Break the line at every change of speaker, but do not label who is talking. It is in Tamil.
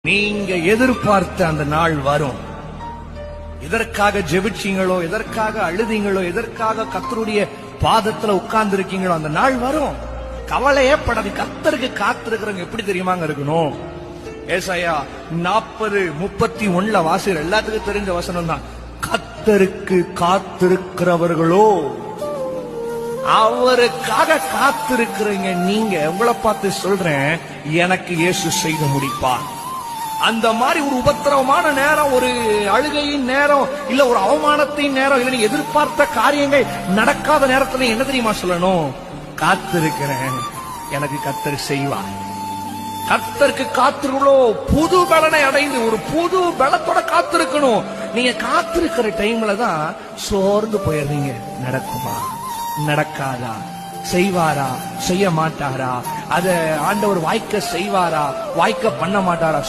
நீங்க எதிர்பார்த்த அந்த நாள் வரும். எதற்காக ஜெபிச்சீங்களோ, எதற்காக அழுதீங்களோ, எதற்காக கர்த்தருடைய பாதத்துல உட்கார்ந்து இருக்கீங்களோ அந்த நாள் வரும். கவலையே படாது. கர்த்தருக்கு காத்திருக்கிறவங்க எப்படி தெரியுமாங்க இருக்கணும்? ஏசாயா 40:31 வாசிக்கிற எல்லாத்துக்கும் தெரிஞ்ச வசனம் தான். கர்த்தருக்கு காத்திருக்கிறவர்களோ, அவருக்காக காத்திருக்கிறீங்க. நீங்க உங்களை பார்த்து சொல்றேன், எனக்கு இயேசு செய்து முடிப்பார். அந்த மாதிரி ஒரு உபத்திரவமான நேரம், ஒரு அழுகையின் நேரம், இல்ல ஒரு அவமானத்தின் நேரம், இல்ல நீ எதிர்பார்த்த காரியங்கள் நடக்காத நேரத்துல என்ன தெரியுமா சொல்லணும்? காத்திருக்கிறேன், எனக்கு கர்த்தர் செய்வார். கர்த்தருக்கு காத்திருக்கோ புது பலனை அடைந்து ஒரு புது பலத்தோட காத்திருக்கணும். நீங்க காத்திருக்கிற டைம்ல தான் சோர்ந்து போயிடுறீங்க. நடக்குமா, நடக்காதா, செய்வாரா, செய்ய மாட்டாரா, அத ஆண்டவர் வாய்க்க செய்வாரா, வாய்க்க பண்ண மாட்டாரா?